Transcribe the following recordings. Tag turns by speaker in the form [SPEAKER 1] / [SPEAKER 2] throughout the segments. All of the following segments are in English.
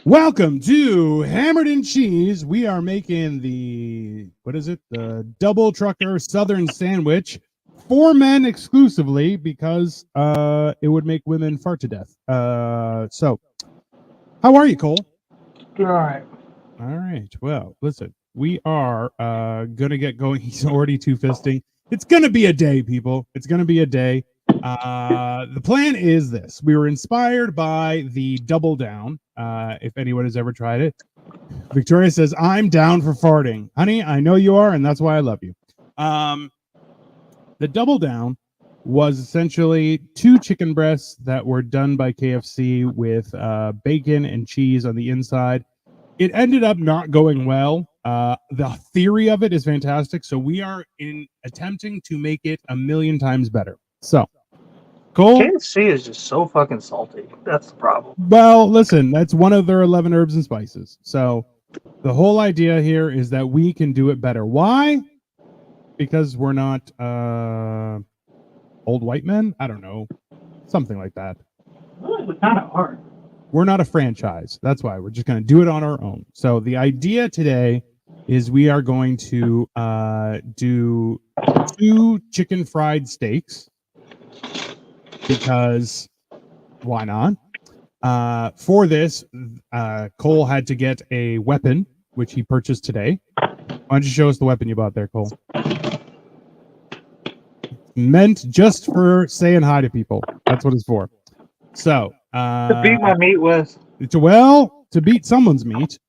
[SPEAKER 1] Welcome to Hammered in Cheese. We are making the double trucker Southern sandwich for men exclusively because it would make women fart to death. So, how are you, Cole?
[SPEAKER 2] All right.
[SPEAKER 1] All right. Well, listen, we are gonna get going. He's already two-fisting. It's gonna be a day, people. It's gonna be a day. The plan is this. We were inspired by the double down. If anyone has ever tried it. Victoria says, I'm down for farting. Honey, I know you are, and that's why I love you. The double down was essentially 2 chicken breasts that were done by KFC with bacon and cheese on the inside. It ended up not going well. The theory of it is fantastic, so we are attempting to make it 1,000,000 times better. So, Cole?
[SPEAKER 2] KFC is just so fucking salty. That's the problem.
[SPEAKER 1] Well, listen, that's one of their 11 herbs and spices. So the whole idea here is that we can do it better. Why? Because we're not old white men? I don't know. Something like that.
[SPEAKER 2] Really, kind of hard.
[SPEAKER 1] We're not a franchise. That's why. We're just going to do it on our own. So the idea today is we are going to do 2 chicken fried steaks. Because why not? For this, Cole had to get a weapon, which he purchased today. Why don't you show us the weapon you bought there, Cole? Meant just for saying hi to people. That's what it's for. So,
[SPEAKER 2] To beat my meat with.
[SPEAKER 1] To beat someone's meat.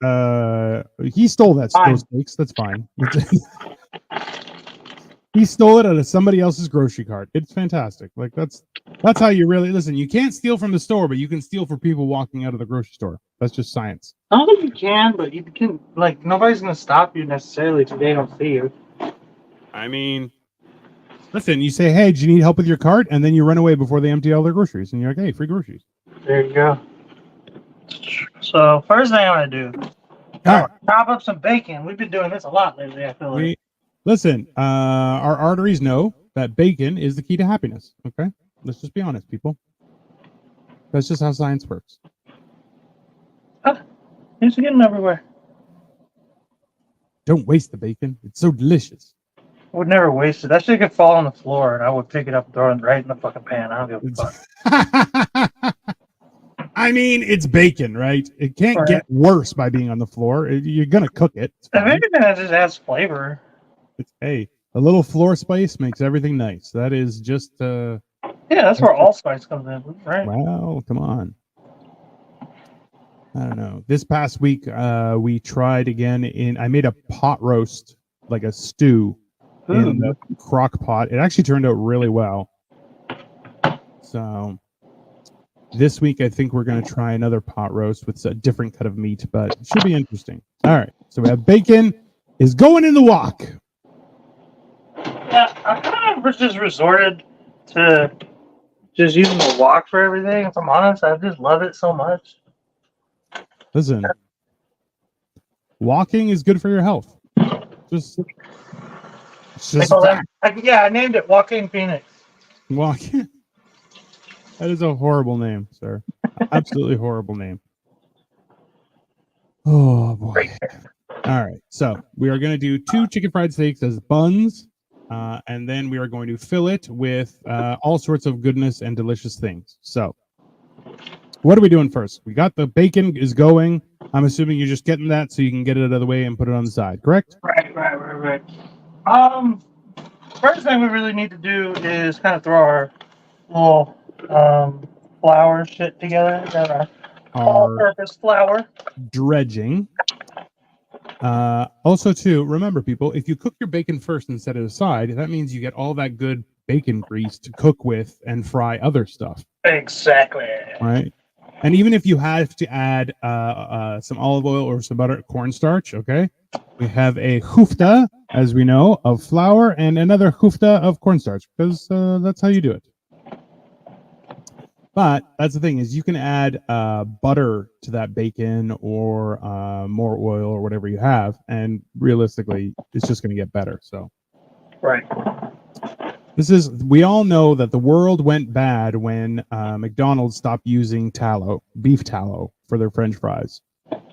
[SPEAKER 1] He stole those steaks. That's fine. He stole it out of somebody else's grocery cart. It's fantastic. Like that's how you really listen. You can't steal from the store, but you can steal for people walking out of the grocery store. That's just science.
[SPEAKER 2] I don't think you can, but you can. Like nobody's gonna stop you necessarily if they don't see you.
[SPEAKER 1] I mean, listen. You say, "Hey, do you need help with your cart?" And then you run away before they empty all their groceries, and you're like, "Hey, free groceries."
[SPEAKER 2] There you go. So first thing I'm gonna do, chop up some bacon. We've been doing this a lot lately. I feel like.
[SPEAKER 1] Listen, our arteries know that bacon is the key to happiness. Okay, let's just be honest, people. That's just how science works.
[SPEAKER 2] It's getting everywhere.
[SPEAKER 1] Don't waste the bacon. It's so delicious.
[SPEAKER 2] I would never waste it. That shit could fall on the floor, and I would pick it up and throw it right in the fucking pan. I don't give a fuck.
[SPEAKER 1] I mean, it's bacon, right? It can't get worse by being on the floor. You're gonna cook it.
[SPEAKER 2] If anything, that just adds flavor.
[SPEAKER 1] Hey, a little floor spice makes everything nice. That is just
[SPEAKER 2] yeah, that's where allspice comes in, right?
[SPEAKER 1] Well, come on. I don't know. This past week, we tried again I made a pot roast, like a stew, in the crock pot. It actually turned out really well. So this week, I think we're going to try another pot roast with a different cut of meat, but it should be interesting. All right. So we have bacon is going in the wok.
[SPEAKER 2] Yeah, I kind of just resorted to just using the wok for everything. If I'm honest, I just love it so much.
[SPEAKER 1] Listen, walking is good for your health. Just
[SPEAKER 2] I named it Walking Phoenix.
[SPEAKER 1] Walking. That is a horrible name, sir. Absolutely horrible name. Oh boy! All right, so we are going to do 2 chicken fried steaks as buns. And then we are going to fill it with all sorts of goodness and delicious things. So, what are we doing first? We got the bacon is going. I'm assuming you're just getting that so you can get it out of the way and put it on the side, correct?
[SPEAKER 2] Right. First thing we really need to do is kind of throw our little flour shit together. Got our all-purpose flour.
[SPEAKER 1] Dredging. Also, too, remember, people, if you cook your bacon first and set it aside, that means you get all that good bacon grease to cook with and fry other stuff.
[SPEAKER 2] Exactly.
[SPEAKER 1] Right? And even if you have to add some olive oil or some butter, cornstarch, okay? We have a hufta, as we know, of flour and another hufta of cornstarch, because that's how you do it. But that's the thing is you can add butter to that bacon or more oil or whatever you have, and realistically, it's just going to get better. So,
[SPEAKER 2] right.
[SPEAKER 1] We all know that the world went bad when McDonald's stopped using beef tallow for their French fries.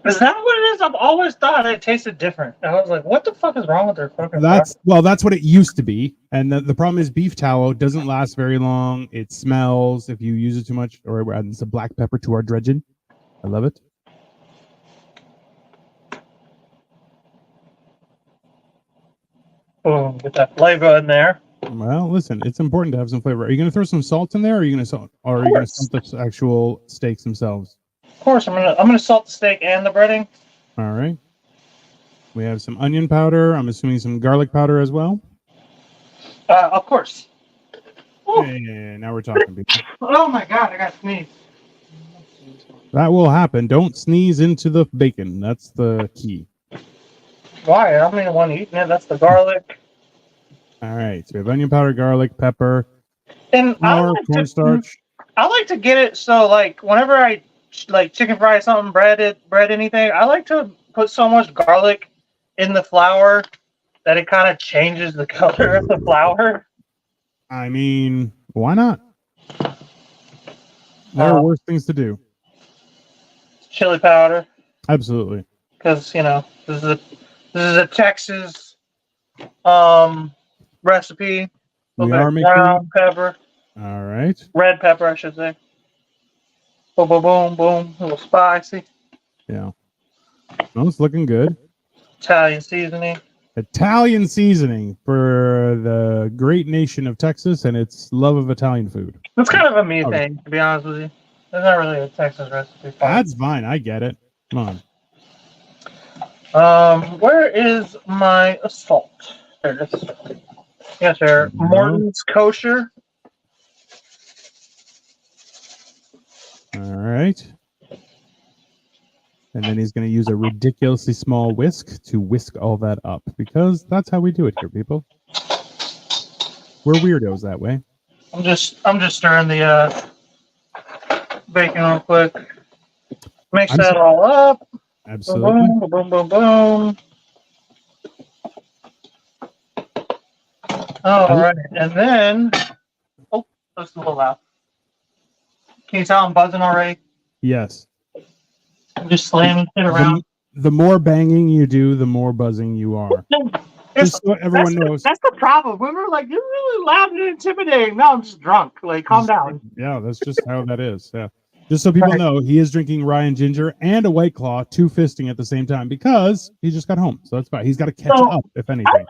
[SPEAKER 2] Is that what it is? I've always thought it tasted different. I was like, what the fuck is wrong with their fucking product?
[SPEAKER 1] That's what it used to be. And the problem is beef tallow doesn't last very long. It smells if you use it too much. Or we're adding some black pepper to our dredging. I love it.
[SPEAKER 2] Boom, get that flavor in there.
[SPEAKER 1] Well, listen, it's important to have some flavor. Are you going to throw some salt in there, or are you going to salt, or are you going to salt the actual steaks themselves?
[SPEAKER 2] Of course, I'm gonna salt the steak and the breading.
[SPEAKER 1] All right. We have some onion powder. I'm assuming some garlic powder as well.
[SPEAKER 2] Of course.
[SPEAKER 1] Hey, now we're talking, people.
[SPEAKER 2] Oh my god, I got sneezed.
[SPEAKER 1] That will happen. Don't sneeze into the bacon. That's the key.
[SPEAKER 2] Why? I'm the one eating it. That's the garlic.
[SPEAKER 1] All right. So we have onion powder, garlic, pepper,
[SPEAKER 2] And
[SPEAKER 1] flour, cornstarch.
[SPEAKER 2] I like to get it so like whenever I like chicken fry something, bread anything, I like to put so much garlic in the flour that it kind of changes the color of the flour.
[SPEAKER 1] I mean, why not? There are worse things to do.
[SPEAKER 2] Chili powder.
[SPEAKER 1] Absolutely.
[SPEAKER 2] Because this is a Texas recipe.
[SPEAKER 1] We are making
[SPEAKER 2] brown pepper.
[SPEAKER 1] All right.
[SPEAKER 2] Red pepper, I should say. Boom, boom, boom, boom. A little spicy.
[SPEAKER 1] Yeah. Well, it's looking good.
[SPEAKER 2] Italian seasoning.
[SPEAKER 1] Italian seasoning for the great nation of Texas and its love of Italian food.
[SPEAKER 2] It's kind of a me thing, to be honest with you. It's not really a Texas recipe.
[SPEAKER 1] That's fine. I get it. Come
[SPEAKER 2] on. Where is my salt? There it is. Yes, sir. Morton's Kosher.
[SPEAKER 1] All right. And then he's going to use a ridiculously small whisk to whisk all that up because that's how we do it here, people. We're weirdos that way.
[SPEAKER 2] I'm just stirring the bacon real quick. Mix that all up.
[SPEAKER 1] Absolutely.
[SPEAKER 2] Boom, boom, boom, boom. All right, and then that's a little loud. Can you tell I'm buzzing already?
[SPEAKER 1] Yes.
[SPEAKER 2] I'm just slamming shit around.
[SPEAKER 1] The more banging you do, the more buzzing you are. Just so everyone knows.
[SPEAKER 2] That's the problem. Women are like, you're really loud and intimidating. No, I'm just drunk. Like, calm down.
[SPEAKER 1] Yeah, that's just how that is. Yeah. Just so people know, he is drinking Ryan Ginger and a White Claw, two fisting at the same time because he just got home. So that's fine. He's got to catch up, if anything.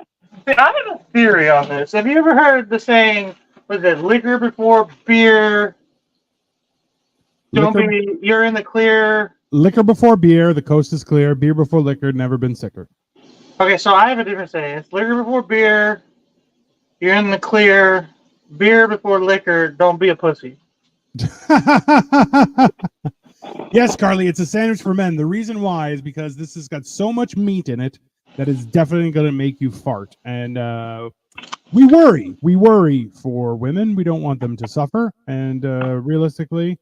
[SPEAKER 2] I have a theory on this. Have you ever heard the saying, was it liquor before beer? You're in the clear.
[SPEAKER 1] Liquor before beer, the coast is clear. Beer before liquor, never been sicker.
[SPEAKER 2] Okay, so I have a different saying. It's liquor before beer, you're in the clear. Beer before liquor, don't be a pussy.
[SPEAKER 1] Yes, Carly, it's a sandwich for men. The reason why is because this has got so much meat in it that it's definitely going to make you fart. And we worry for women. We don't want them to suffer. And realistically,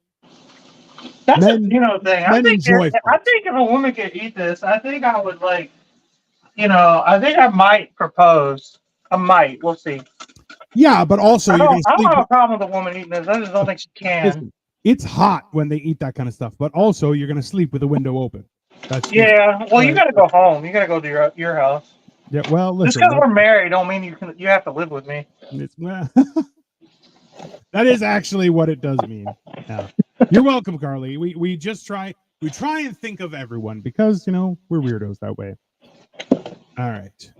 [SPEAKER 2] that's thing. I think if a woman could eat this, I think I would I think I might propose. I might. We'll see.
[SPEAKER 1] Yeah, but also
[SPEAKER 2] I don't have a problem with a woman eating this. I just don't think she can.
[SPEAKER 1] Listen, it's hot when they eat that kind of stuff, but also you're going to sleep with the window open.
[SPEAKER 2] You got to go home. You got to go to your house.
[SPEAKER 1] Yeah, well, listen.
[SPEAKER 2] Just because we're married don't mean you have to live with me.
[SPEAKER 1] That is actually what it does mean. Yeah. You're welcome, Carly. We try and think of everyone because, we're weirdos that way. All right.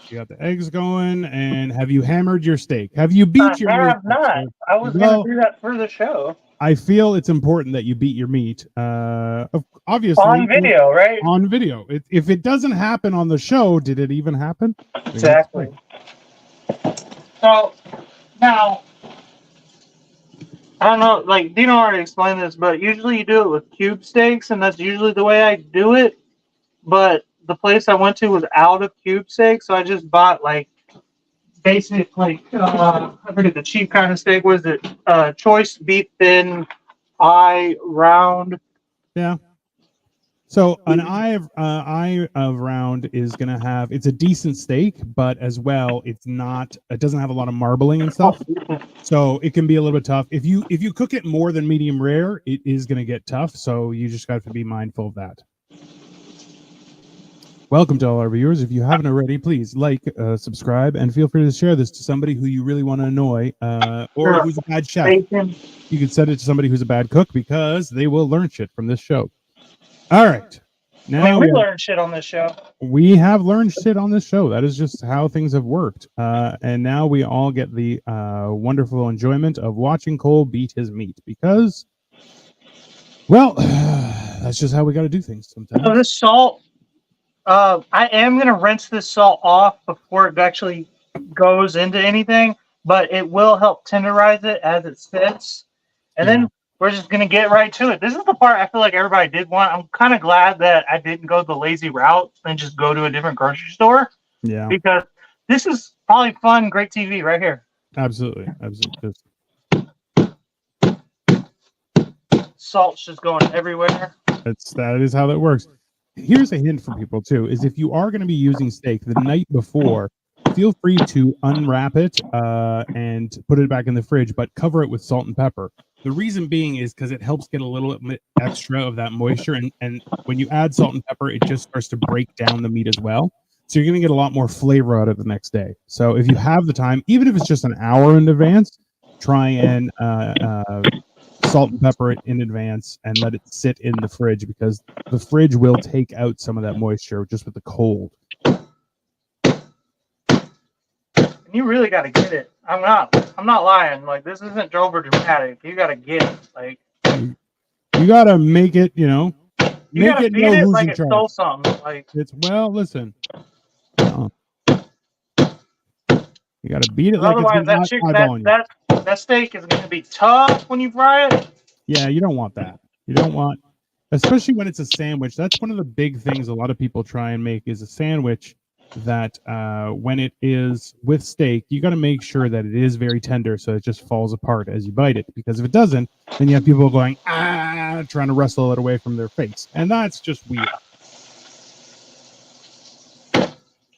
[SPEAKER 1] You got the eggs going, and have you hammered your steak? Have you beat your meat? I have
[SPEAKER 2] not. I was going to do that for the show.
[SPEAKER 1] I feel it's important that you beat your meat. Obviously.
[SPEAKER 2] On video, right?
[SPEAKER 1] On video. If it doesn't happen on the show, did it even happen?
[SPEAKER 2] Exactly. So, now, I don't know, Dino already explained this, but usually you do it with cube steaks, and that's usually the way I do it. But the place I went to was out of cube steak, so I just bought basic I forget the cheap kind of steak. Was it choice beef thin eye round?
[SPEAKER 1] Yeah. So an eye of round is gonna have, it's a decent steak, but as well, it doesn't have a lot of marbling and stuff. So it can be a little bit tough. If you cook it more than medium rare, it is gonna get tough. So you just got to be mindful of that. Welcome to all our viewers. If you haven't already, please like, subscribe, and feel free to share this to somebody who you really want to annoy, or who's a bad chef. You can send it to somebody who's a bad cook because they will learn shit from this show. All right. Now
[SPEAKER 2] we learned shit on this show.
[SPEAKER 1] We have learned shit on this show. That is just how things have worked. And now we all get the wonderful enjoyment of watching Cole beat his meat because, well, that's just how we got to do things sometimes.
[SPEAKER 2] So this salt, I am going to rinse this salt off before it actually goes into anything, but it will help tenderize it as it sits. And then we're just going to get right to it. This is the part I feel like everybody did want. I'm kind of glad that I didn't go the lazy route and just go to a different grocery store.
[SPEAKER 1] Yeah.
[SPEAKER 2] Because this is probably fun, great TV right here.
[SPEAKER 1] Absolutely. Absolutely.
[SPEAKER 2] Salt's just going everywhere.
[SPEAKER 1] That is how that works. Here's a hint for people too, is if you are going to be using steak the night before, feel free to unwrap it and put it back in the fridge, but cover it with salt and pepper. The reason being is because it helps get a little bit extra of that moisture, and when you add salt and pepper, it just starts to break down the meat as well. So you're going to get a lot more flavor out of it the next day. So if you have the time, even if it's just an hour in advance, try and salt and pepper it in advance and let it sit in the fridge, because the fridge will take out some of that moisture just with the cold.
[SPEAKER 2] You really got to get it. I'm not lying. Like, this isn't over dramatic. You got to get it. Like,
[SPEAKER 1] you got to make it, you know,
[SPEAKER 2] you got to beat it like it stole something. Like,
[SPEAKER 1] listen. You got to beat it like
[SPEAKER 2] otherwise that steak is going to be tough when you fry it.
[SPEAKER 1] Yeah, you don't want that. You don't want, especially when it's a sandwich. That's one of the big things a lot of people try and make is a sandwich that when it is with steak, you got to make sure that it is very tender so it just falls apart as you bite it. Because if it doesn't, then you have people going, trying to wrestle it away from their face. And that's just weird.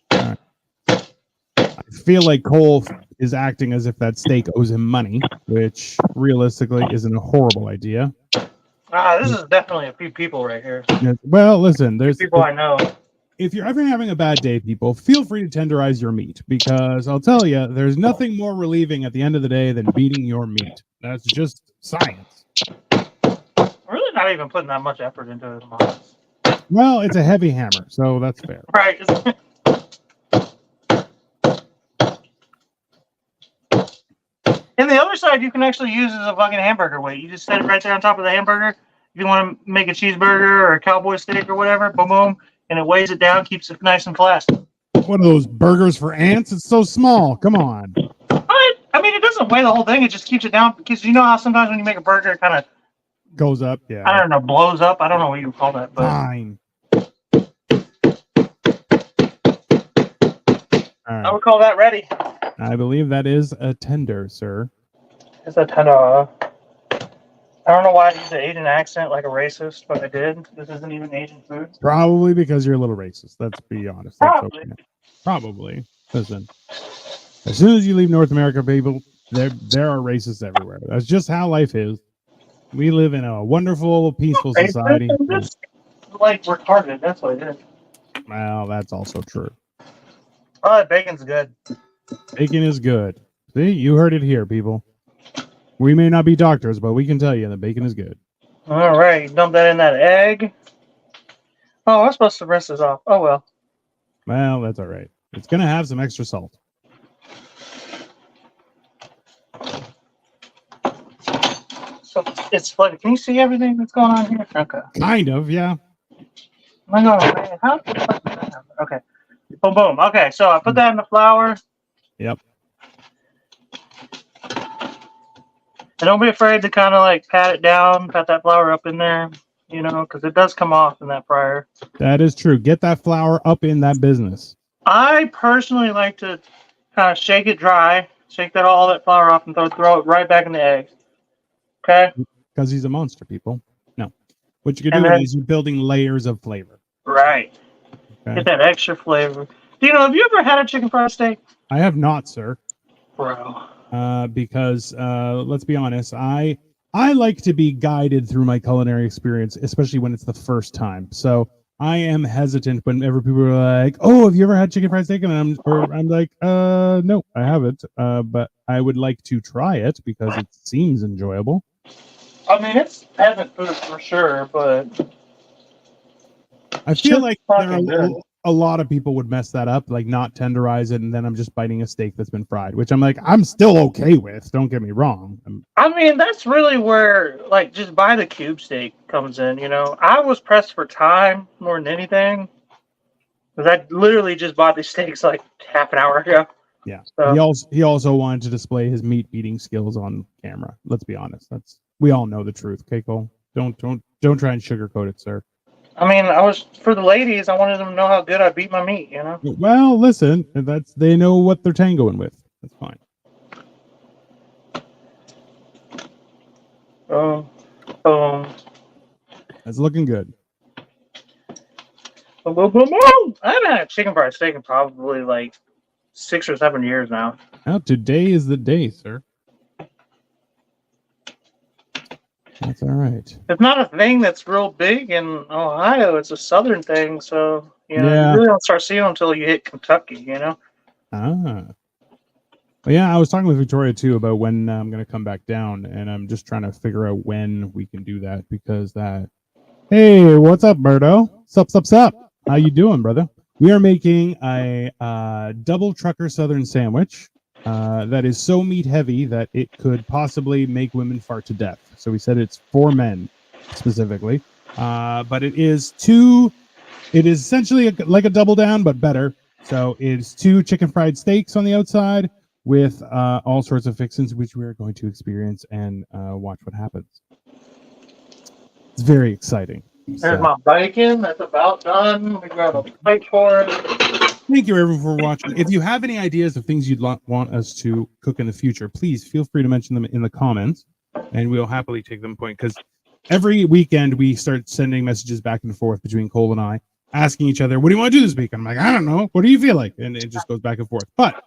[SPEAKER 1] I feel like Cole is acting as if that steak owes him money, which realistically isn't a horrible idea.
[SPEAKER 2] This is definitely a few people right here.
[SPEAKER 1] Well, listen, there's
[SPEAKER 2] people I know.
[SPEAKER 1] If you're ever having a bad day, people, feel free to tenderize your meat, because I'll tell you, there's nothing more relieving at the end of the day than beating your meat. That's just science.
[SPEAKER 2] I'm really not even putting that much effort into it.
[SPEAKER 1] Well, it's a heavy hammer, so that's fair.
[SPEAKER 2] Right. And the other side you can actually use as a fucking hamburger weight. You just set it right there on top of the hamburger. If you want to make a cheeseburger or a cowboy steak or whatever, boom, boom, and it weighs it down, keeps it nice and flat.
[SPEAKER 1] What are those burgers for ants? It's so small. Come on.
[SPEAKER 2] I mean, it doesn't weigh the whole thing. It just keeps it down, because you know how sometimes when you make a burger, it kind of
[SPEAKER 1] goes up. Yeah.
[SPEAKER 2] I don't know, blows up. I don't know what you would call that. But
[SPEAKER 1] fine. All right.
[SPEAKER 2] I would call that ready.
[SPEAKER 1] I believe that is a tender, sir.
[SPEAKER 2] It's a tender. I don't know why I used an Asian accent like a racist, but I did. This isn't even Asian food.
[SPEAKER 1] Probably because you're a little racist. Let's be honest.
[SPEAKER 2] Probably.
[SPEAKER 1] Okay. Probably. Listen, as soon as you leave North America, people, there are racists everywhere. That's just how life is. We live in a wonderful, peaceful society.
[SPEAKER 2] Just like retarded. That's what it is.
[SPEAKER 1] Well, that's also true.
[SPEAKER 2] Oh, that bacon's good.
[SPEAKER 1] Bacon is good. See, you heard it here, people. We may not be doctors, but we can tell you that bacon is good.
[SPEAKER 2] All right, dump that in that egg. Oh, I'm supposed to rinse this off. Oh, well.
[SPEAKER 1] Well, that's all right. It's going to have some extra salt.
[SPEAKER 2] So it's flooded. Can you see everything that's going on here? Okay.
[SPEAKER 1] Kind of, yeah.
[SPEAKER 2] I know, man. How the fuck did that happen? Okay. Boom, boom. Okay, so I put that in the flour.
[SPEAKER 1] Yep.
[SPEAKER 2] And don't be afraid to kind of like pat it down, pat that flour up in there, you know, because it does come off in that fryer.
[SPEAKER 1] That is true. Get that flour up in that business.
[SPEAKER 2] I personally like to kind of shake it dry, shake all that flour off, and throw it right back in the eggs. Okay?
[SPEAKER 1] Because he's a monster, people. No. What you're
[SPEAKER 2] And
[SPEAKER 1] doing
[SPEAKER 2] then-
[SPEAKER 1] is you're building layers of flavor.
[SPEAKER 2] Right.
[SPEAKER 1] Okay?
[SPEAKER 2] Get that extra flavor. Do you know, have you ever had a chicken fried steak?
[SPEAKER 1] I have not, sir.
[SPEAKER 2] Bro.
[SPEAKER 1] Because let's be honest, I like to be guided through my culinary experience, especially when it's the first time. So I am hesitant whenever people are like, "Oh, have you ever had chicken fried steak?" And I'm like, no, I haven't. But I would like to try it because it seems enjoyable.
[SPEAKER 2] I mean, it's peasant food for sure, but
[SPEAKER 1] I feel like there are
[SPEAKER 2] fucking good.
[SPEAKER 1] a lot of people would mess that up, like not tenderize it, and then I'm just biting a steak that's been fried, which I'm like, I'm still okay with. Don't get me wrong.
[SPEAKER 2] I mean, that's really where, like, just buy the cube steak comes in, you know? I was pressed for time more than anything. Because I literally just bought these steaks, like, half an hour ago.
[SPEAKER 1] Yeah.
[SPEAKER 2] So,
[SPEAKER 1] He also wanted to display his meat beating skills on camera. Let's be honest. We all know the truth, okay, Cole? Don't try and sugarcoat it, sir.
[SPEAKER 2] I mean, for the ladies, I wanted them to know how good I beat my meat, you know?
[SPEAKER 1] Well, listen, they know what they're tangoing with. That's fine.
[SPEAKER 2] Boom.
[SPEAKER 1] That's looking good.
[SPEAKER 2] Boom, boom, boom, boom. I haven't had a chicken fried steak in probably like 6 or 7 years now.
[SPEAKER 1] Now, today is the day, sir. That's all right.
[SPEAKER 2] It's not a thing that's real big in Ohio. It's a southern thing, so you know
[SPEAKER 1] Yeah.
[SPEAKER 2] you really don't start seeing them until you hit Kentucky. You know.
[SPEAKER 1] Ah. Well, yeah, I was talking with Victoria too about when I'm going to come back down, and I'm just trying to figure out when we can do that because that. Hey, what's up, Berto? Sup? How you doing, brother? We are making a double trucker southern sandwich that is so meat heavy that it could possibly make women fart to death. So we said it's for men specifically, but it is essentially like a double down, but better. So it's 2 chicken fried steaks on the outside with all sorts of fixings, which we are going to experience and watch what happens. It's very exciting.
[SPEAKER 2] There's my bacon. That's about done. We grab a plate for it.
[SPEAKER 1] Thank you, everyone, for watching. If you have any ideas of things you'd want us to cook in the future, please feel free to mention them in the comments, and we'll happily take them point. Because every weekend we start sending messages back and forth between Cole and I, asking each other, "What do you want to do this week?" I'm like, "I don't know. What do you feel like?" And it just goes back and forth. But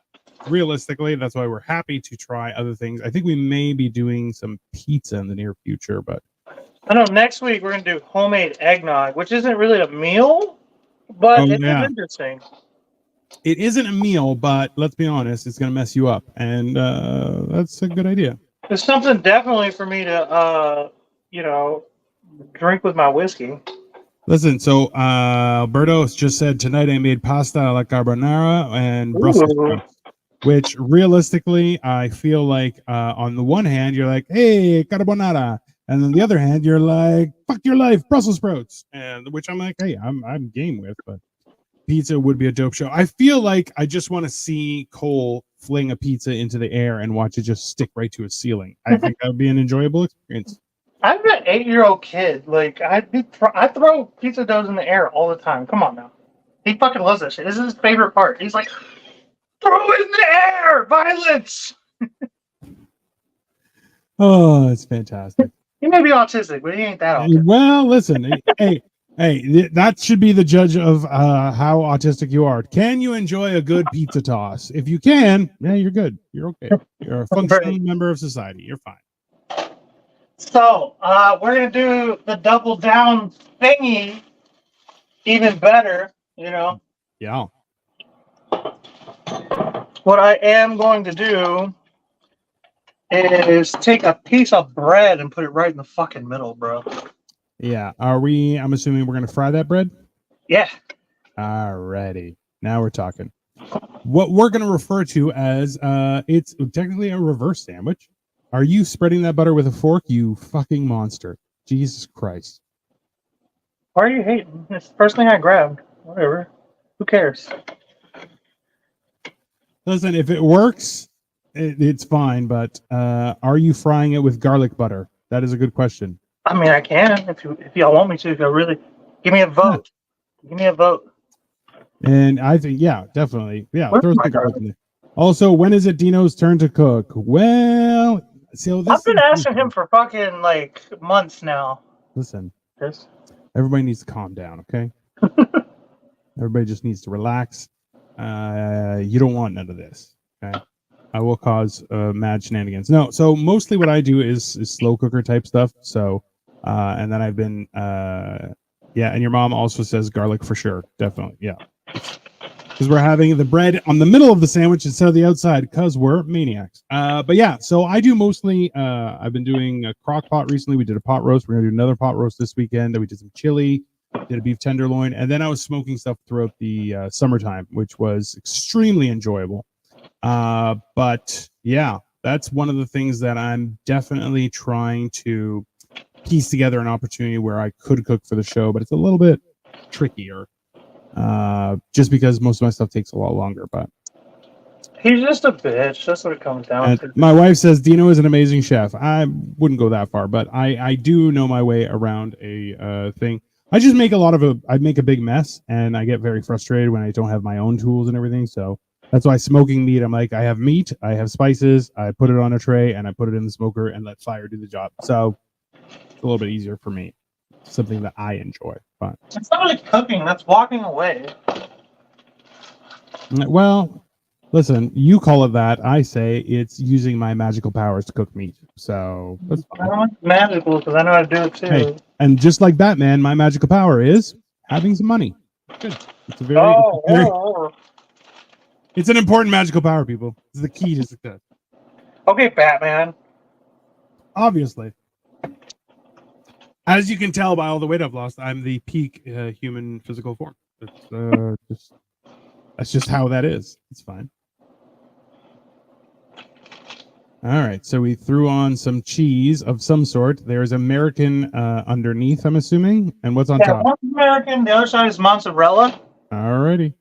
[SPEAKER 1] realistically, that's why we're happy to try other things. I think we may be doing some pizza in the near future, but
[SPEAKER 2] I know next week we're gonna do homemade eggnog, which isn't really a meal, but it's interesting.
[SPEAKER 1] It isn't a meal, but let's be honest, it's going to mess you up, and that's a good idea.
[SPEAKER 2] It's something definitely for me to, drink with my whiskey.
[SPEAKER 1] Listen, so Alberto just said tonight I made pasta alla carbonara and Brussels sprouts, which realistically I feel like on the one hand you're like, hey, carbonara, and on the other hand you're like, fuck your life, Brussels sprouts, and which I'm like, hey, I'm game with, but pizza would be a dope show. I feel like I just want to see Cole fling a pizza into the air and watch it just stick right to a ceiling. I think that would be an enjoyable experience.
[SPEAKER 2] I'm an 8-year-old kid. Like I throw pizza doughs in the air all the time. Come on now. He fucking loves that shit. This is his favorite part. He's like, throw it in the air, violence.
[SPEAKER 1] Oh, it's fantastic.
[SPEAKER 2] He may be autistic, but he ain't that autistic.
[SPEAKER 1] Well, listen, hey, that should be the judge of how autistic you are. Can you enjoy a good pizza toss? If you can, yeah, you're good. You're okay. You're a functioning member of society. You're fine.
[SPEAKER 2] So, we're going to do the double down thingy even better, you know.
[SPEAKER 1] Yeah.
[SPEAKER 2] What I am going to do is take a piece of bread and put it right in the fucking middle, bro.
[SPEAKER 1] Yeah. I'm assuming we're going to fry that bread?
[SPEAKER 2] Yeah.
[SPEAKER 1] Alrighty. Now we're talking. What we're going to refer to as, it's technically a reverse sandwich. Are you spreading that butter with a fork, you fucking monster? Jesus Christ.
[SPEAKER 2] Why are you hating? It's the first thing I grabbed. Whatever. Who cares?
[SPEAKER 1] Listen, if it works, it's fine, but are you frying it with garlic butter? That is a good question.
[SPEAKER 2] I mean, I can if y'all want me to. If y'all really give me a vote. Yeah. Give me a vote.
[SPEAKER 1] And I think, yeah, definitely. Yeah,
[SPEAKER 2] Where's
[SPEAKER 1] throw some garlic in there. Also, when is it Dino's turn to cook? Well, so
[SPEAKER 2] I've been asking him for fucking like months now.
[SPEAKER 1] Listen,
[SPEAKER 2] Yes.
[SPEAKER 1] Everybody needs to calm down, okay? Everybody just needs to relax. You don't want none of this, okay? I will cause mad shenanigans. No, so mostly what I do is slow cooker type stuff. So, and then I've been, yeah, and your mom also says garlic for sure. Definitely, yeah. Because we're having the bread on the middle of the sandwich instead of the outside because we're maniacs. But yeah, so I do mostly, I've been doing a crock pot recently. We did a pot roast. We're going to do another pot roast this weekend. Then we did some chili, did a beef tenderloin. And then I was smoking stuff throughout the summertime, which was extremely enjoyable. But yeah, that's one of the things that I'm definitely trying to piece together an opportunity where I could cook for the show, but it's a little bit trickier. Just because most of my stuff takes a lot longer, but
[SPEAKER 2] He's just a bitch. That's what it comes down to.
[SPEAKER 1] my wife says Dino is an amazing chef. I wouldn't go that far, but I do know my way around a thing. I just make I make a big mess, and I get very frustrated when I don't have my own tools and everything. So that's why smoking meat, I'm like, I have meat, I have spices, I put it on a tray, and I put it in the smoker and let fire do the job. So it's a little bit easier for me. Something that I enjoy. But
[SPEAKER 2] it's not like cooking. That's walking away.
[SPEAKER 1] Well, listen, you call it that. I say it's using my magical powers to cook meat. So that's
[SPEAKER 2] I don't like magical because I know how to do it too.
[SPEAKER 1] Hey, and just like Batman, my magical power is having some money. Good. It's a very, it's an important magical power, people. It's the key to success.
[SPEAKER 2] Okay, Batman.
[SPEAKER 1] Obviously. As you can tell by all the weight I've lost, I'm the peak human physical form. That's just how that is. It's fine. All right, so we threw on some cheese of some sort. There's American underneath, I'm assuming. And what's on top?
[SPEAKER 2] One's American, the other side is mozzarella.
[SPEAKER 1] All righty.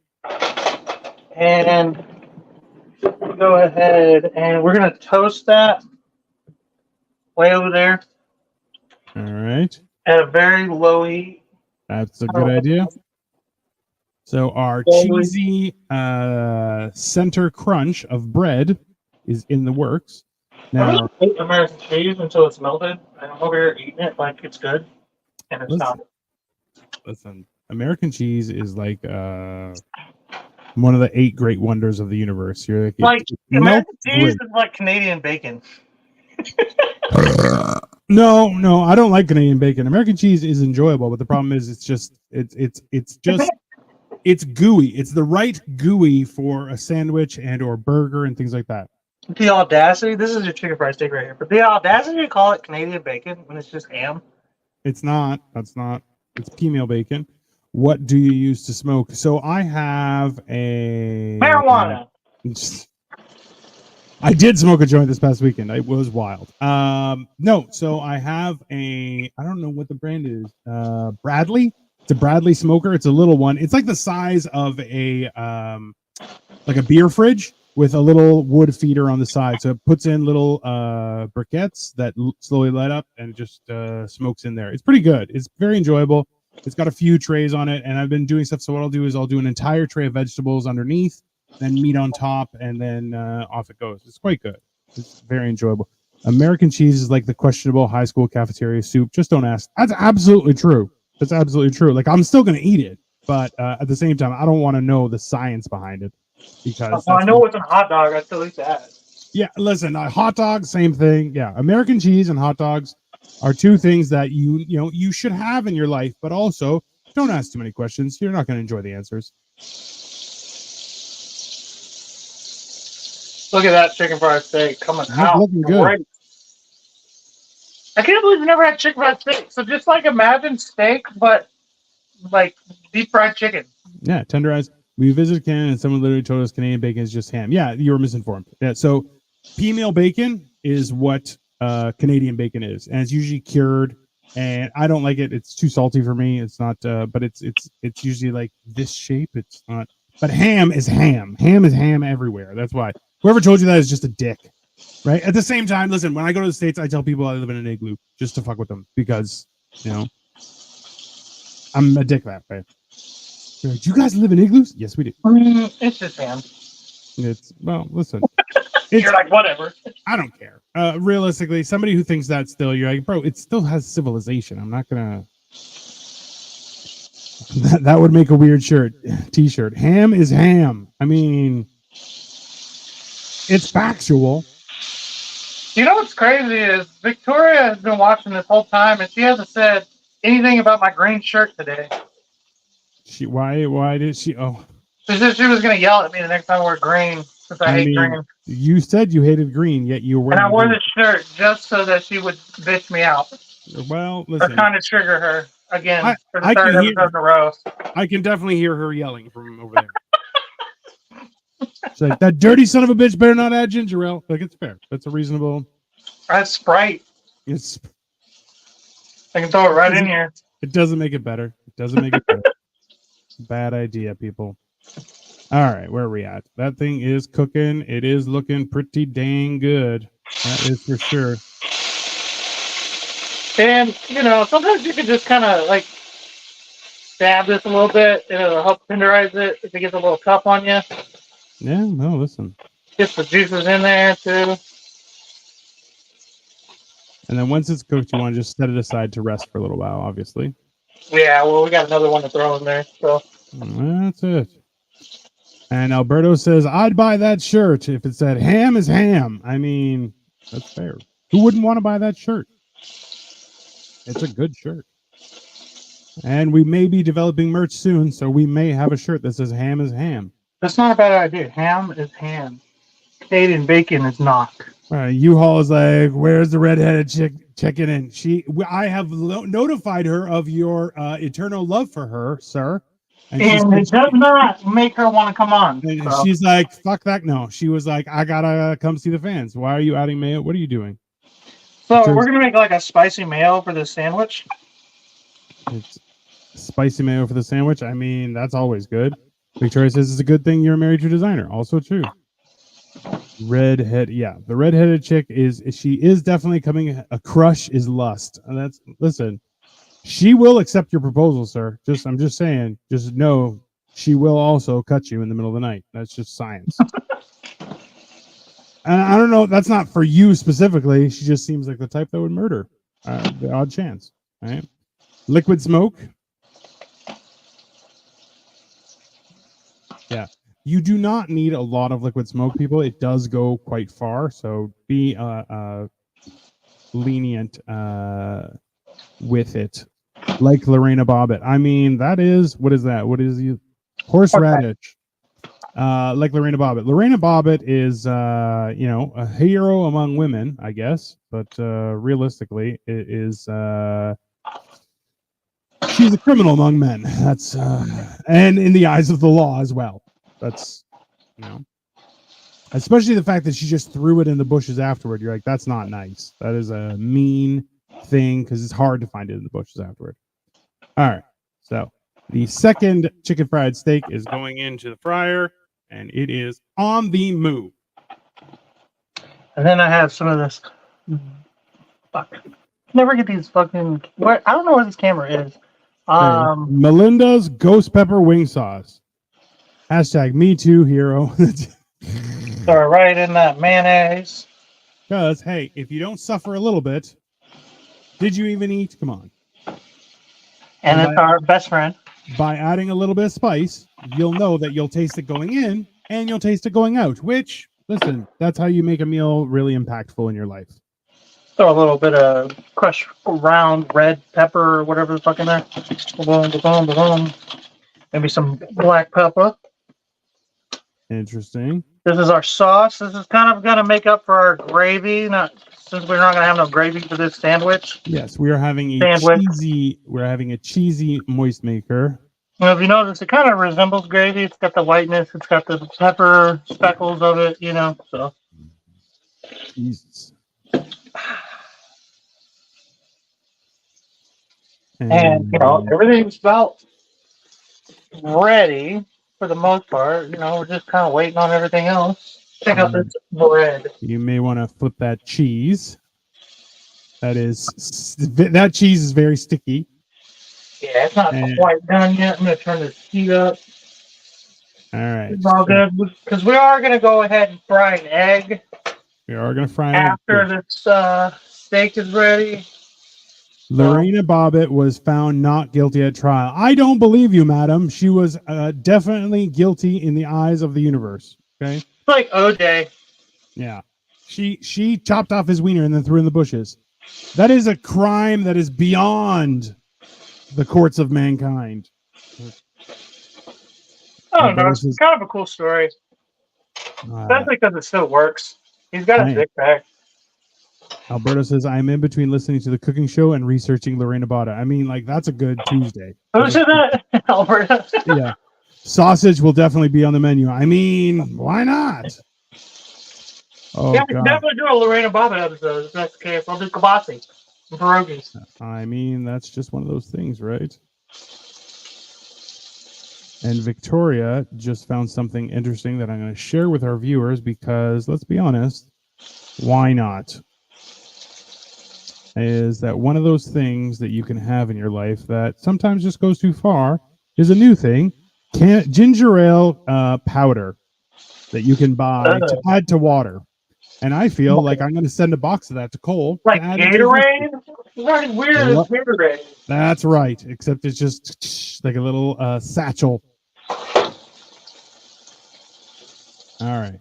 [SPEAKER 2] And go ahead and we're going to toast that way over there.
[SPEAKER 1] All right.
[SPEAKER 2] At a very low heat.
[SPEAKER 1] That's a good idea. So our cheesy center crunch of bread is in the works. Now,
[SPEAKER 2] I really American cheese until it's melted. And I'm over here eating it like it's good. And it's not.
[SPEAKER 1] Listen, American cheese is like one of the 8 great wonders of the universe. You're
[SPEAKER 2] like American cheese is like Canadian bacon.
[SPEAKER 1] No, I don't like Canadian bacon. American cheese is enjoyable, but the problem is it's just it's gooey. It's the right gooey for a sandwich and or burger and things like that.
[SPEAKER 2] The audacity, this is your chicken fried steak right here, but the audacity to call it Canadian bacon when it's just ham.
[SPEAKER 1] It's not. That's not. It's female bacon. What do you use to smoke? So I have a
[SPEAKER 2] marijuana.
[SPEAKER 1] I did smoke a joint this past weekend. It was wild. No, so I have I don't know what the brand is. Bradley. It's a Bradley smoker. It's a little one. It's like the size of a beer fridge with a little wood feeder on the side. So it puts in little briquettes that slowly light up and just smokes in there. It's pretty good. It's very enjoyable. It's got a few trays on it, and I've been doing stuff. So what I'll do is I'll do an entire tray of vegetables underneath, then meat on top, and then off it goes. It's quite good. It's very enjoyable. American cheese is like the questionable high school cafeteria soup. Just don't ask. That's absolutely true. That's absolutely true. Like, I'm still going to eat it, but at the same time, I don't want to know the science behind it. Because
[SPEAKER 2] I know what's a hot dog. I still eat that.
[SPEAKER 1] Yeah, listen, hot dog, same thing. Yeah, American cheese and hot dogs are 2 things that you should have in your life, but also don't ask too many questions. You're not going to enjoy the answers.
[SPEAKER 2] Look at that chicken fried steak coming out.
[SPEAKER 1] Looking good.
[SPEAKER 2] Great. I can't believe you never had chicken fried steak. So just like imagine steak, but like deep fried chicken.
[SPEAKER 1] Yeah, tenderized. We visited Canada and someone literally told us Canadian bacon is just ham. Yeah, you were misinformed. Yeah, so female bacon is what Canadian bacon is, and it's usually cured. And I don't like it. It's too salty for me. It's not. But it's usually like this shape. It's not. But ham is ham. Ham is ham everywhere. That's why. Whoever told you that is just a dick, right? At the same time, listen. When I go to the States, I tell people I live in an igloo just to fuck with them because I'm a dick that way. Do you guys live in igloos? Yes, we do.
[SPEAKER 2] It's just ham.
[SPEAKER 1] Listen.
[SPEAKER 2] You're like, whatever.
[SPEAKER 1] I don't care. Realistically, somebody who thinks that still, you're like, bro, it still has civilization. I'm not gonna That would make a weird t-shirt. Ham is ham. I mean, it's factual.
[SPEAKER 2] You know what's crazy is Victoria has been watching this whole time, and she hasn't said anything about my green shirt today.
[SPEAKER 1] Why did she? Oh,
[SPEAKER 2] She said she was going to yell at me the next time I wear green, since I hate green.
[SPEAKER 1] You said you hated green, yet you were.
[SPEAKER 2] And I wore this shirt just so that she would bitch me out.
[SPEAKER 1] Well, listen.
[SPEAKER 2] Or kind of trigger her again for the
[SPEAKER 1] I
[SPEAKER 2] third episode in a row.
[SPEAKER 1] I can definitely hear her yelling from over there. It's like, that dirty son of a bitch better not add ginger ale. Like, it's fair. That's a reasonable.
[SPEAKER 2] That's Sprite.
[SPEAKER 1] It's.
[SPEAKER 2] I can throw it right in here.
[SPEAKER 1] It doesn't make it better. It doesn't make it better. Bad idea, people. All right, where are we at? That thing is cooking. It is looking pretty dang good. That is for sure.
[SPEAKER 2] And, you know, sometimes you can just kind of, like, stab this a little bit, and it'll help tenderize it if it gets a little tough on you.
[SPEAKER 1] Yeah, no, listen.
[SPEAKER 2] Get the juices in there, too.
[SPEAKER 1] And then once it's cooked, you want to just set it aside to rest for a little while, obviously.
[SPEAKER 2] Yeah, well, we got another one to throw in there, so.
[SPEAKER 1] That's it. And Alberto says, I'd buy that shirt if it said ham is ham. I mean, that's fair. Who wouldn't want to buy that shirt? It's a good shirt. And we may be developing merch soon, so we may have a shirt that says ham is ham.
[SPEAKER 2] That's not a bad idea. Ham is ham. Canadian bacon is not.
[SPEAKER 1] U-Haul is like, where's the redheaded chick checking in? I have notified her of your eternal love for her, sir.
[SPEAKER 2] And it does not make her want to come on.
[SPEAKER 1] So. She's like, fuck that. No, she was like, I gotta come see the fans. Why are you adding mayo? What are you doing?
[SPEAKER 2] So we're gonna make like a spicy mayo for this sandwich.
[SPEAKER 1] It's spicy mayo for the sandwich. I mean, that's always good. Victoria says it's a good thing you're married to a designer. Also true. Redhead, yeah, the redheaded chick is definitely coming. A crush is lust. And listen. She will accept your proposal, sir. I'm just saying. Just know she will also cut you in the middle of the night. That's just science. And I don't know. That's not for you specifically. She just seems like the type that would murder. The odd chance, right? Liquid smoke. Yeah, you do not need a lot of liquid smoke, people. It does go quite far, so be lenient with it. Like Lorena Bobbitt. I mean, that is, what is that? What is you? Horseradish. Like Lorena Bobbitt. Lorena Bobbitt is, a hero among women, I guess. But realistically, it is, she's a criminal among men. That's, and in the eyes of the law as well. That's, especially the fact that she just threw it in the bushes afterward. You're like, that's not nice. That is a mean thing because it's hard to find it in the bushes afterward. All right, so the second chicken fried steak is going into the fryer, and it is on the move.
[SPEAKER 2] And then I have some of this. Fuck, never get these fucking. I don't know where this camera is.
[SPEAKER 1] Melinda's ghost pepper wing sauce. Hashtag me too hero.
[SPEAKER 2] Throw right in that mayonnaise.
[SPEAKER 1] Because hey, if you don't suffer a little bit. Did you even eat? Come on.
[SPEAKER 2] And it's our best friend.
[SPEAKER 1] By adding a little bit of spice, you'll know that you'll taste it going in and you'll taste it going out, which, listen, that's how you make a meal really impactful in your life.
[SPEAKER 2] Throw a little bit of crushed round red pepper or whatever the fuck in there. Boom, boom, boom. Maybe some black pepper.
[SPEAKER 1] Interesting.
[SPEAKER 2] This is our sauce. This is kind of going to make up for our gravy. Since we're not going to have no gravy for this sandwich.
[SPEAKER 1] Yes, we are having a cheesy moist maker.
[SPEAKER 2] Well, if you notice, it kind of resembles gravy. It's got the whiteness. It's got the pepper speckles of it, so.
[SPEAKER 1] Jesus.
[SPEAKER 2] And everything's about ready for the most part. We're just kind of waiting on everything else. Check out this bread.
[SPEAKER 1] You may want to flip that cheese. That cheese is very sticky.
[SPEAKER 2] Yeah, it's not quite done yet. I'm going to turn this heat up.
[SPEAKER 1] All right.
[SPEAKER 2] It's all good because we are going to go ahead and fry an egg.
[SPEAKER 1] We are going to fry
[SPEAKER 2] after this steak is ready.
[SPEAKER 1] Lorena Bobbitt was found not guilty at trial. I don't believe you, madam. She was definitely guilty in the eyes of the universe. Okay.
[SPEAKER 2] It's like OJ.
[SPEAKER 1] Yeah. She chopped off his wiener and then threw in the bushes. That is a crime that is beyond the courts of mankind.
[SPEAKER 2] I don't know. It's kind of a cool story. Especially because it still works. He's got a dick back.
[SPEAKER 1] Alberto says, I'm in between listening to the cooking show and researching Lorena Bobbitt. I mean, like, that's a good Tuesday.
[SPEAKER 2] Who said that? Alberto.
[SPEAKER 1] Yeah. Sausage will definitely be on the menu. I mean, why not? Oh,
[SPEAKER 2] yeah, we can definitely do a Lorena Bobbitt episode if that's the case. I'll do kibasi and pierogies.
[SPEAKER 1] I mean, that's just one of those things, right? And Victoria just found something interesting that I'm going to share with our viewers because, let's be honest, why not? Is that one of those things that you can have in your life that sometimes just goes too far is a new thing. Ginger ale powder that you can buy to add to water. And I feel like I'm going to send a box of that to Cole.
[SPEAKER 2] Like Gatorade? It's weird as Gatorade.
[SPEAKER 1] That's right, except it's just like a little satchel. All right.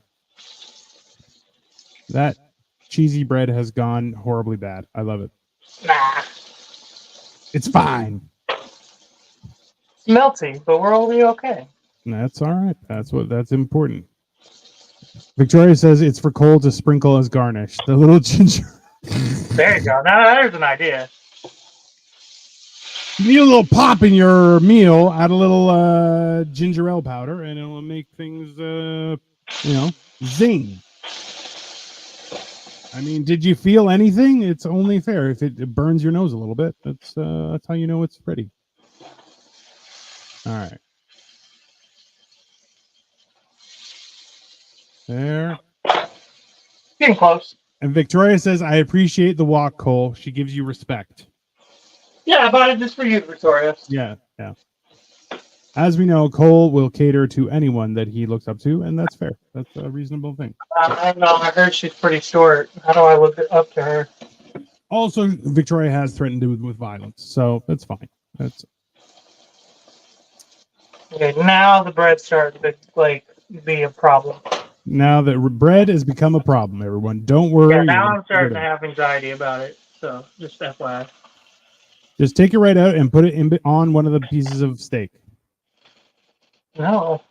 [SPEAKER 1] That cheesy bread has gone horribly bad. I love it.
[SPEAKER 2] Nah.
[SPEAKER 1] It's fine.
[SPEAKER 2] It's melty, but we're all be okay.
[SPEAKER 1] That's all right. That's important. Victoria says it's for Cole to sprinkle as garnish. The little ginger.
[SPEAKER 2] There you go. Now there's an idea.
[SPEAKER 1] You need a little pop in your meal. Add a little ginger ale powder, and it'll make things, zing. I mean, did you feel anything? It's only fair if it burns your nose a little bit. That's how you know it's ready. All right. There.
[SPEAKER 2] Getting close.
[SPEAKER 1] And Victoria says, I appreciate the walk, Cole. She gives you respect.
[SPEAKER 2] Yeah, I bought it just for you, Victoria.
[SPEAKER 1] Yeah. As we know, Cole will cater to anyone that he looks up to, and that's fair. That's a reasonable thing.
[SPEAKER 2] I don't know. I heard she's pretty short. How do I look up to her?
[SPEAKER 1] Also, Victoria has threatened with violence, so that's fine. That's
[SPEAKER 2] okay. Now the bread's starting to be a problem.
[SPEAKER 1] Now that bread has become a problem, everyone. Don't worry.
[SPEAKER 2] Yeah, now I'm starting to have anxiety about it. So just FYI.
[SPEAKER 1] Just take it right out and put it on one of the pieces of steak.
[SPEAKER 2] No.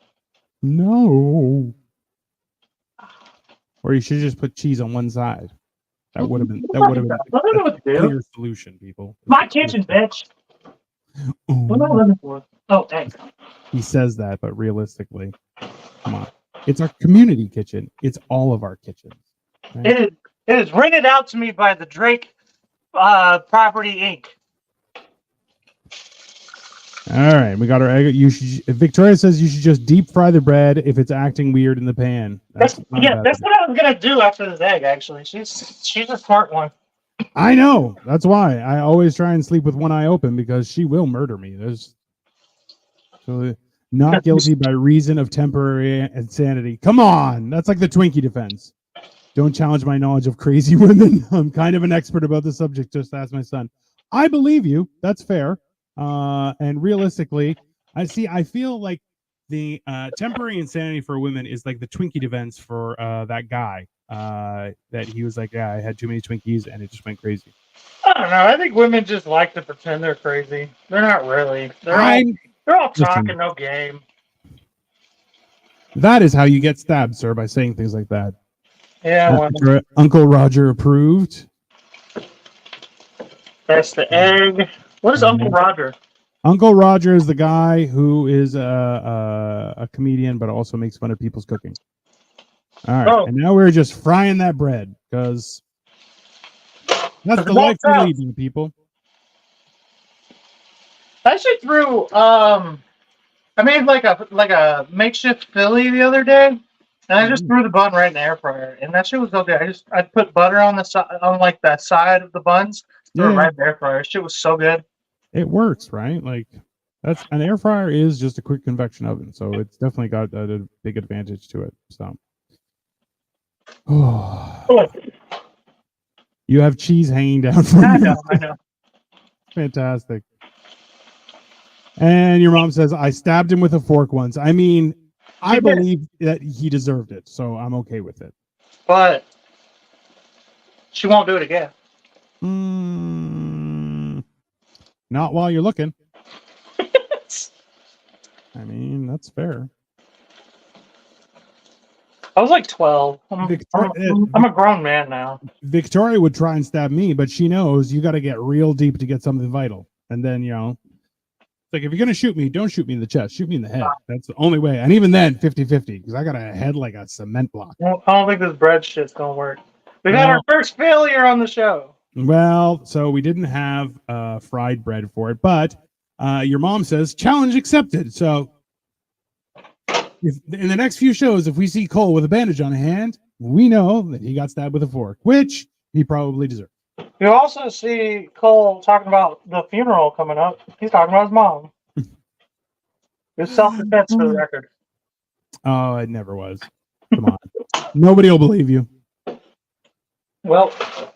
[SPEAKER 1] Or you should just put cheese on one side. That would have been a clear solution, people.
[SPEAKER 2] My kitchen, bitch. What am I looking for? Oh, thanks.
[SPEAKER 1] He says that, but realistically, come on. It's our community kitchen. It's all of our kitchens. Right?
[SPEAKER 2] It is rented out to me by the Drake Property Inc.
[SPEAKER 1] All right, we got our egg. Victoria says you should just deep fry the bread if it's acting weird in the pan.
[SPEAKER 2] That's what I was gonna do after this egg. Actually, she's a smart one.
[SPEAKER 1] I know. That's why I always try and sleep with one eye open because she will murder me. Not guilty by reason of temporary insanity. Come on, that's like the Twinkie defense. Don't challenge my knowledge of crazy women. I'm kind of an expert about the subject. Just ask my son. I believe you. That's fair. And realistically, I feel like the temporary insanity for women is like the Twinkie defense for that guy. That he was like, yeah, I had too many Twinkies and it just went crazy.
[SPEAKER 2] I don't know. I think women just like to pretend they're crazy. They're not really. They're all talking, no game.
[SPEAKER 1] That is how you get stabbed, sir, by saying things like that.
[SPEAKER 2] Yeah.
[SPEAKER 1] Uncle Roger approved.
[SPEAKER 2] That's the egg. What is Uncle Roger?
[SPEAKER 1] Uncle Roger is the guy who is a comedian, but also makes fun of people's cooking. All right, and now we're just frying that bread because that's the life we're leading, people.
[SPEAKER 2] I actually threw I made like a makeshift Philly the other day, and I just threw the bun right in the air fryer, and that shit was so good. I put butter on the side, on like that side of the buns, threw it right in the air fryer. Shit was so good.
[SPEAKER 1] It works, right? Like that's an air fryer is just a quick convection oven, so it's definitely got a big advantage to it. So, you have cheese hanging down from you.
[SPEAKER 2] I know.
[SPEAKER 1] Fantastic. And your mom says, I stabbed him with a fork once. I mean, I believe that he deserved it, so I'm okay with it.
[SPEAKER 2] But she won't do it again.
[SPEAKER 1] Not while you're looking. I mean, that's fair.
[SPEAKER 2] I was like 12. I'm a grown man now.
[SPEAKER 1] Victoria would try and stab me, but she knows you got to get real deep to get something vital. And then, like, if you're going to shoot me, don't shoot me in the chest. Shoot me in the head. That's the only way. And even then, 50-50, because I got a head like a cement block.
[SPEAKER 2] Well, I don't think this bread shit's going to work. We got our first failure on the show.
[SPEAKER 1] Well, so we didn't have fried bread for it, but your mom says, challenge accepted. So in the next few shows, if we see Cole with a bandage on a hand, we know that he got stabbed with a fork, which he probably deserved.
[SPEAKER 2] You also see Cole talking about the funeral coming up. He's talking about his mom. It's self-defense for the record.
[SPEAKER 1] Oh, it never was. Come on. Nobody will believe you.
[SPEAKER 2] Well,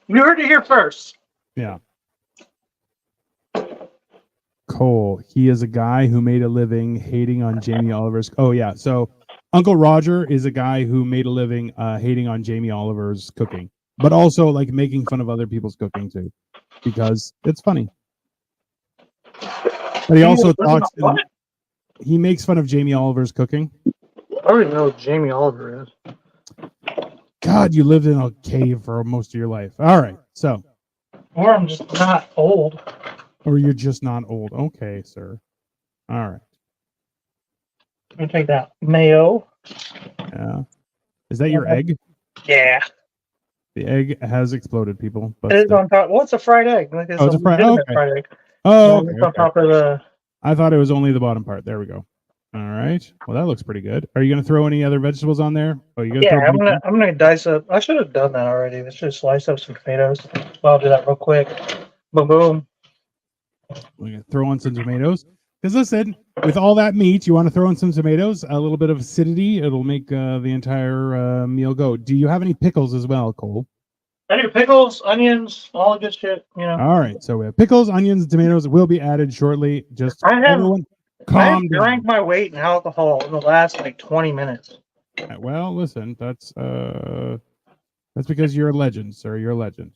[SPEAKER 2] you heard it here first.
[SPEAKER 1] Yeah. Cole, he is a guy who made a living hating on Jamie Oliver's. Oh, yeah. So Uncle Roger is a guy who made a living hating on Jamie Oliver's cooking, but also like making fun of other people's cooking too, because it's funny. But he also talks. He makes fun of Jamie Oliver's cooking.
[SPEAKER 2] I don't even know what Jamie Oliver is.
[SPEAKER 1] God, you lived in a cave for most of your life. All right, so.
[SPEAKER 2] Or I'm just not old.
[SPEAKER 1] Or you're just not old. Okay, sir. All right.
[SPEAKER 2] I'm gonna take that mayo.
[SPEAKER 1] Yeah. Is that your egg?
[SPEAKER 2] Yeah.
[SPEAKER 1] The egg has exploded, people. But
[SPEAKER 2] it is on top. Well, it's a fried egg. Like
[SPEAKER 1] it's a fried
[SPEAKER 2] egg.
[SPEAKER 1] Oh, okay.
[SPEAKER 2] It's on top of the.
[SPEAKER 1] I thought it was only the bottom part. There we go. All right. Well, that looks pretty good. Are you going to throw any other vegetables on there? Oh, you
[SPEAKER 2] I'm gonna dice up. I should have done that already. Let's just slice up some tomatoes. Well, I'll do that real quick. Boom, boom.
[SPEAKER 1] We're going to throw on some tomatoes. Because listen, with all that meat, you want to throw in some tomatoes, a little bit of acidity. It'll make the entire meal go. Do you have any pickles as well, Cole?
[SPEAKER 2] I do pickles, onions, all the good shit.
[SPEAKER 1] All right. So we have pickles, onions, and tomatoes will be added shortly. Just everyone calm down.
[SPEAKER 2] I drank my weight in alcohol in the last 20 minutes.
[SPEAKER 1] Well, listen, that's because you're a legend, sir. You're a legend.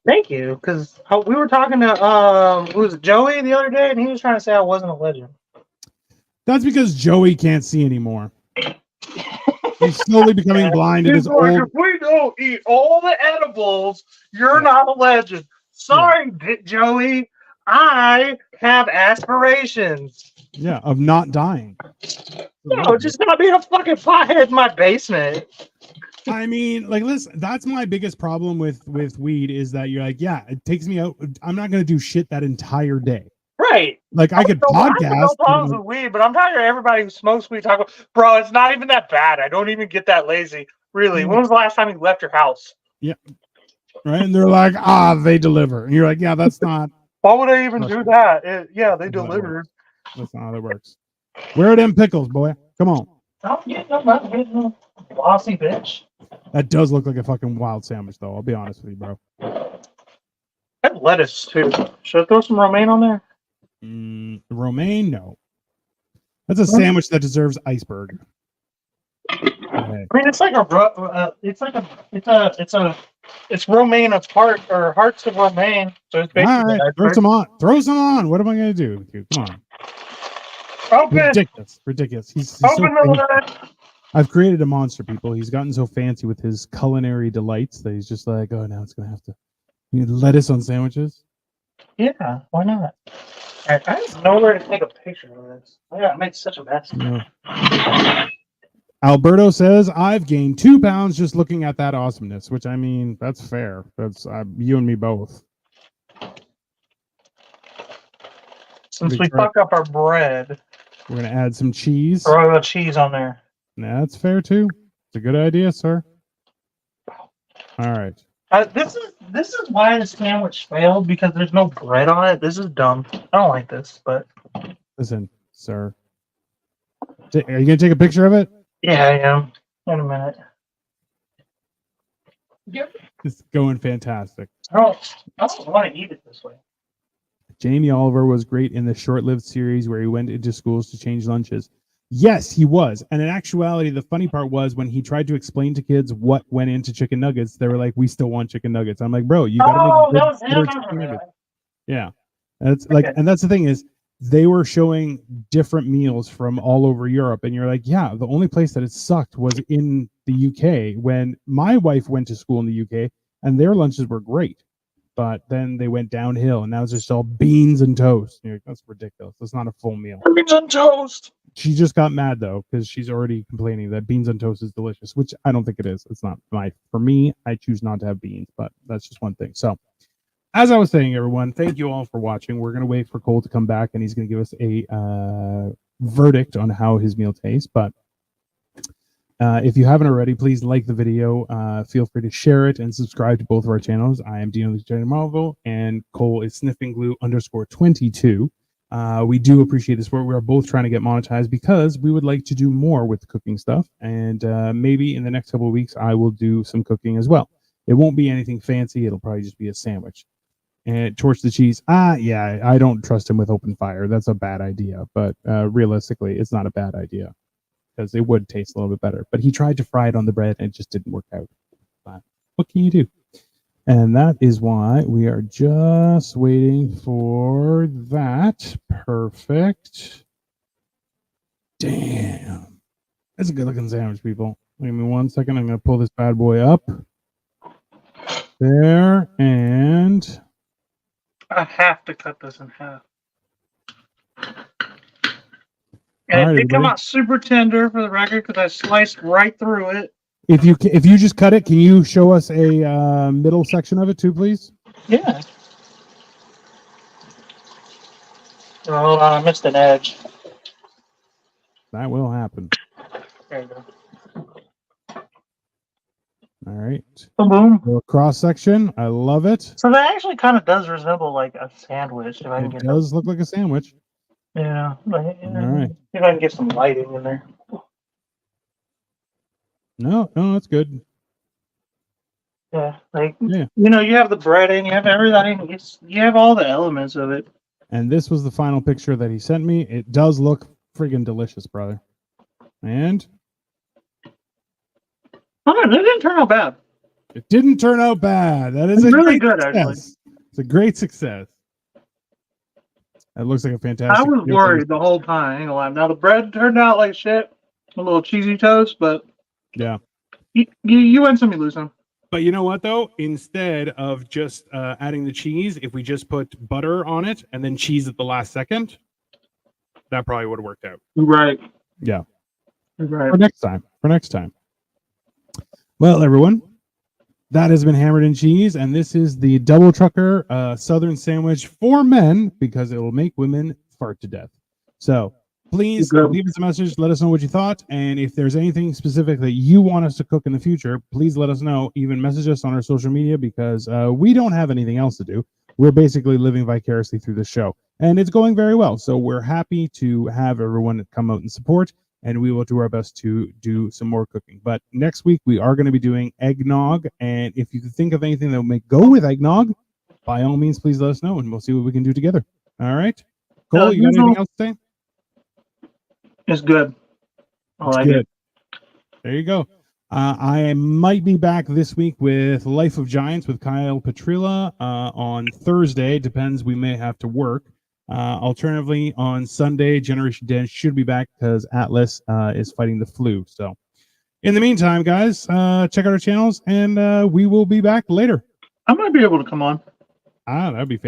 [SPEAKER 2] Thank you, because we were talking to who's Joey the other day, and he was trying to say I wasn't a legend.
[SPEAKER 1] That's because Joey can't see anymore. He's slowly becoming blind. If
[SPEAKER 2] we don't eat all the edibles, you're not a legend. Sorry, Joey. I have aspirations.
[SPEAKER 1] Yeah, of not dying.
[SPEAKER 2] No, just not being a fucking pothead in my basement.
[SPEAKER 1] I mean, listen, that's my biggest problem with weed is that you're like, yeah, it takes me out. I'm not going to do shit that entire day.
[SPEAKER 2] Right.
[SPEAKER 1] Like, I could podcast.
[SPEAKER 2] I have no problems with weed, but I'm talking to everybody who smokes weed. Bro, it's not even that bad. I don't even get that lazy. Really. When was the last time you left your house?
[SPEAKER 1] Yeah. Right. And they're like, they deliver. And you're like, yeah, that's not.
[SPEAKER 2] Why would I even do that? They deliver.
[SPEAKER 1] That's not how that works. Where are them pickles, boy? Come on.
[SPEAKER 2] I'm not getting no bossy bitch.
[SPEAKER 1] That does look like a fucking wild sandwich, though. I'll be honest with you, bro.
[SPEAKER 2] I have lettuce, too. Should I throw some romaine on there?
[SPEAKER 1] Romaine? No. That's a sandwich that deserves iceberg. Okay.
[SPEAKER 2] I mean, it's like it's romaine of heart or hearts of romaine. So it's basically
[SPEAKER 1] all right, throw some on. Throw some on. What am I going to do with you? Come on.
[SPEAKER 2] Open.
[SPEAKER 1] Ridiculous. He's
[SPEAKER 2] Open
[SPEAKER 1] so I've created a monster, people. He's gotten so fancy with his culinary delights that he's just like, oh, now it's going to have to lettuce on sandwiches.
[SPEAKER 2] Yeah, why not? I have nowhere to take a picture of this. I gotta make such a mess.
[SPEAKER 1] No. Alberto says, I've gained 2 pounds just looking at that awesomeness, which, I mean, that's fair. That's you and me both.
[SPEAKER 2] Since we fuck up our bread,
[SPEAKER 1] we're going to add some cheese.
[SPEAKER 2] Throw a little cheese on there.
[SPEAKER 1] That's fair, too. It's a good idea, sir. All right.
[SPEAKER 2] This is why the sandwich failed, because there's no bread on it. This is dumb. I don't like this, but...
[SPEAKER 1] Listen, sir. Are you going to take a picture of it?
[SPEAKER 2] Yeah, I am. In a minute.
[SPEAKER 1] Yep. It's going fantastic.
[SPEAKER 2] I don't want to eat it this way.
[SPEAKER 1] Jamie Oliver was great in the short-lived series where he went into schools to change lunches. Yes, he was. And in actuality, the funny part was when he tried to explain to kids what went into chicken nuggets, they were like, "We still want chicken nuggets." I'm like, "Bro, you got to make
[SPEAKER 2] Oh,
[SPEAKER 1] good,
[SPEAKER 2] that was
[SPEAKER 1] better
[SPEAKER 2] him.
[SPEAKER 1] chicken nuggets." Yeah, and it's like, and that's the thing is, they were showing different meals from all over Europe, and you're like, "Yeah, the only place that it sucked was in the UK." When my wife went to school in the UK, and their lunches were great. But then they went downhill, and now it's just all beans and toast. And you're like, that's ridiculous. That's not a full meal.
[SPEAKER 2] Beans and toast.
[SPEAKER 1] She just got mad though because she's already complaining that beans and toast is delicious, which I don't think it is. It's not for me. I choose not to have beans, but that's just one thing. So, as I was saying, everyone, thank you all for watching. We're gonna wait for Cole to come back, and he's gonna give us a verdict on how his meal tastes. But if you haven't already, please like the video. Feel free to share it and subscribe to both of our channels. I am Dino the Marvel, and Cole is Sniffing Glue _22. We do appreciate the support. We are both trying to get monetized because we would like to do more with the cooking stuff. And maybe in the next couple of weeks, I will do some cooking as well. It won't be anything fancy. It'll probably just be a sandwich. And torch the cheese. Yeah, I don't trust him with open fire. That's a bad idea. But realistically, it's not a bad idea, because it would taste a little bit better. But he tried to fry it on the bread and it just didn't work out. But what can you do? And that is why we are just waiting for that. Perfect. Damn. That's a good looking sandwich, people. Give me 1 second. I'm going to pull this bad boy up. There. And
[SPEAKER 2] I have to cut this in half. And
[SPEAKER 1] all right,
[SPEAKER 2] it did come
[SPEAKER 1] everybody.
[SPEAKER 2] out super tender for the record because I sliced right through it.
[SPEAKER 1] If you just cut it, can you show us a middle section of it too, please?
[SPEAKER 2] Yeah. Oh, hold on, I missed an edge.
[SPEAKER 1] That will happen.
[SPEAKER 2] There you go.
[SPEAKER 1] All right.
[SPEAKER 2] Boom, boom.
[SPEAKER 1] Little cross section. I love it.
[SPEAKER 2] So that actually kind of does resemble like a sandwich. If I can
[SPEAKER 1] It
[SPEAKER 2] get
[SPEAKER 1] does look like a sandwich.
[SPEAKER 2] Yeah. Like,
[SPEAKER 1] All right.
[SPEAKER 2] if I can get some lighting in there.
[SPEAKER 1] No, that's good.
[SPEAKER 2] Yeah, like
[SPEAKER 1] Yeah.
[SPEAKER 2] you have the breading, you have everything. You have all the elements of it.
[SPEAKER 1] And this was the final picture that he sent me. It does look friggin' delicious, brother. And
[SPEAKER 2] Oh, it didn't turn out bad.
[SPEAKER 1] it didn't turn out bad. That is
[SPEAKER 2] It's
[SPEAKER 1] a
[SPEAKER 2] really
[SPEAKER 1] great
[SPEAKER 2] good,
[SPEAKER 1] success.
[SPEAKER 2] actually.
[SPEAKER 1] It's a great success. It looks like a fantastic.
[SPEAKER 2] I was worried the whole time. I ain't gonna lie. Now the bread turned out like shit, a little cheesy toast, but
[SPEAKER 1] yeah,
[SPEAKER 2] you win some, you lose some.
[SPEAKER 1] But you know what though? Instead of just adding the cheese, if we just put butter on it and then cheese at the last second, that probably would have worked out.
[SPEAKER 2] Right.
[SPEAKER 1] Yeah.
[SPEAKER 2] Right.
[SPEAKER 1] For next time. Well, everyone, that has been Hammered in Cheese, and this is the Double Trucker Southern Sandwich for men because it will make women fart to death. So please leave us a message. Let us know what you thought, and if there's anything specific that you want us to cook in the future, please let us know. Even message us on our social media because we don't have anything else to do. We're basically living vicariously through the show, and it's going very well. So we're happy to have everyone come out and support. And we will do our best to do some more cooking. But next week, we are going to be doing eggnog. And if you can think of anything that will make go with eggnog, by all means, please let us know, and we'll see what we can do together. All right? Cole, you got anything else to say?
[SPEAKER 2] It's good. I like it.
[SPEAKER 1] There you go. I might be back this week with Life of Giants with Kyle Petrilla on Thursday. Depends. We may have to work. Alternatively, on Sunday, Generation Den should be back because Atlas is fighting the flu. So, in the meantime, guys, check out our channels, and we will be back later.
[SPEAKER 2] I might be able to come on.
[SPEAKER 1] That'd be fantastic.